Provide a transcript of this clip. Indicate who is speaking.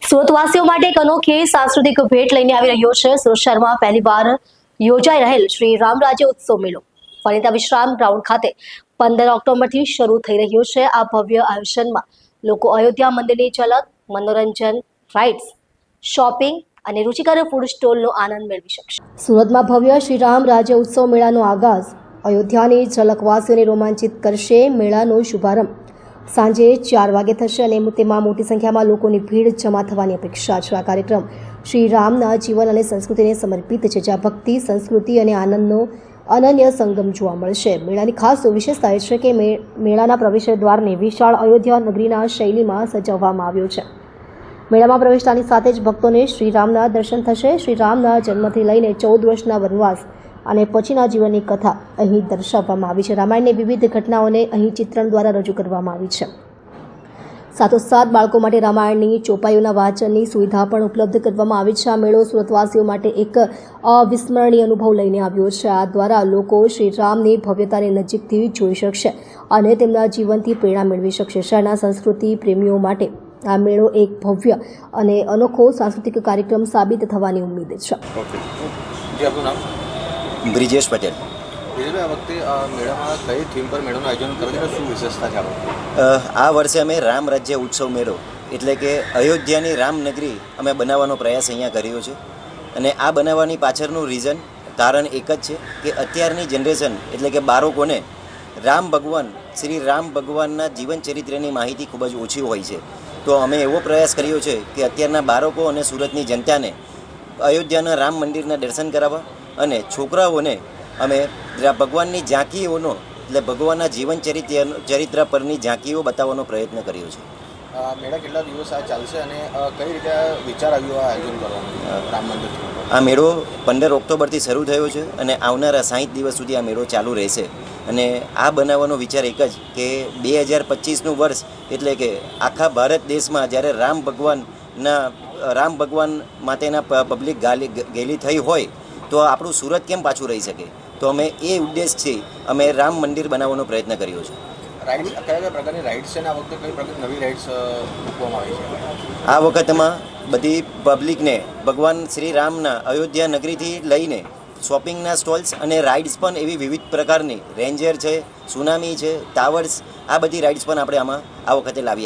Speaker 1: સુરતવાસીઓ માટે એક અનોખી સાંસ્કૃતિક ભેટ લઈને આવી રહ્યો છે સુરત શહેરમાં પહેલીવાર યોજાઈ રહેલ શ્રી રામ રાજ્ય ઉત્સવ મેળો વનિતા વિશ્રામ ગ્રાઉન્ડ ખાતે 15 ઓક્ટોબરથી શરૂ થઈ રહ્યો છે। આ ભવ્ય આયોજનમાં લોકો અયોધ્યા મંદિરની ઝલક, મનોરંજન, રાઇડ્સ, શોપિંગ અને રુચિકર ફૂડ સ્ટોલનો આનંદ મેળવી શકશે। સુરતમાં ભવ્ય શ્રી રામ રાજ્ય ઉત્સવ મેળાનો આગાઝ અયોધ્યાની ઝલકવાસીઓને રોમાંચિત કરશે। મેળાનો શુભારંભ સાંજે 4 વાગે થશે અને તેમાં મોટી સંખ્યામાં લોકોની ભીડ જમા થવાની અપેક્ષા છે। આ કાર્યક્રમ શ્રી રામના જીવન અને સંસ્કૃતિને સમર્પિત છે, જ્યાં ભક્તિ, સંસ્કૃતિ અને આનંદનો અનન્ય સંગમ જોવા મળશે। મેળાની ખાસ વિશેષતા એ છે કે મેળાના પ્રવેશ દ્વારને વિશાળ અયોધ્યા નગરીના શૈલીમાં સજાવવામાં આવ્યો છે। મેળામાં પ્રવેશતાની સાથે જ ભક્તોને શ્રી રામના દર્શન થશે। શ્રી રામના જન્મથી લઈને 14 વર્ષના વનવાસ અને પછીના જીવનની કથા અહીં દર્શાવવામાં આવી છે। રામાયણની વિવિધ ઘટનાઓને અહીં ચિત્રણ દ્વારા રજૂ કરવામાં આવી છે। સાથોસાથ બાળકો માટે રામાયણની ચોપાઈઓના વાંચનની સુવિધા પણ ઉપલબ્ધ કરવામાં આવી છે। આ મેળો સુરતવાસીઓ માટે એક અવિસ્મરણીય અનુભવ લઈને આવ્યો છે। આ દ્વારા લોકો શ્રી રામની ભવ્યતાને નજીકથી જોઈ શકશે અને તેમના જીવનથી પ્રેરણા મેળવી શકશે। શહેરના સંસ્કૃતિ પ્રેમીઓ માટે આ મેળો એક ભવ્ય અને અનોખો સાંસ્કૃતિક કાર્યક્રમ સાબિત થવાની ઉમ્મીદ છે।
Speaker 2: બ્રિજેશ પટેલ।
Speaker 3: આ વખતે મેળામાં કઈ થીમ પર મેળાનું આયોજન કરે છે, શું વિશેષતા છે?
Speaker 2: આ વર્ષે અમે રામ રાજ્ય ઉત્સવ મેળો એટલે કે અયોધ્યાની રામનગરી અમે બનાવવાનો પ્રયાસ અહીંયા કર્યો છે। અને આ બનાવવાની પાછળનું રીઝન કારણ એક જ છે કે અત્યારની જનરેશન એટલે કે બાળકોને રામ ભગવાન શ્રી રામ ભગવાનના જીવન ચરિત્રની માહિતી ખૂબ જ ઓછી હોય છે। તો અમે એવો પ્રયાસ કર્યો છે કે અત્યારના બાળકો અને સુરતની જનતાને અયોધ્યાના રામ મંદિરના દર્શન કરાવવા અને છોકરાઓને અમે ભગવાનની ઝાંકીઓનો એટલે ભગવાનના જીવન ચરિત્ર પરની ઝાંકીઓ બતાવવાનો પ્રયત્ન કર્યો છે।
Speaker 3: મેળા કેટલા દિવસ આ ચાલશે અને કઈ રીતે વિચાર આવ્યો આ આયોજન કરવાનું રામ મંદિર?
Speaker 2: આ મેળો 15 ઓક્ટોબરથી શરૂ થયો છે અને આવનારા 60 દિવસ સુધી આ મેળો ચાલુ રહેશે। અને આ બનાવવાનો વિચાર એક જ કે 2025નું વર્ષ એટલે કે આખા ભારત દેશમાં જ્યારે રામ ભગવાન માટેના પબ્લિક ગેલી થઈ હોય તો આપણું સુરત કેમ પાછું રહી શકે? તો અમે એ ઉદ્દેશથી અમે રામ મંદિર બનાવવાનો પ્રયત્ન કર્યો છે।
Speaker 3: રાઇડ્સ કયા પ્રકારની રાઇડ્સ છે ને આ વખતે કઈ પ્રકારની નવી રાઇડ્સ મૂકવામાં આવી છે?
Speaker 2: આ વખતમાં બધી પબ્લિકને ભગવાન શ્રી રામના અયોધ્યા નગરીથી લઈને શોપિંગના સ્ટોલ્સ અને રાઇડ્સ પણ એવી વિવિધ પ્રકારની રેન્જર છે, સુનામી છે, ટાવર્સ, આ બધી રાઇડ્સ પણ આપણે આમાં આ વખતે લાવ્યા છે।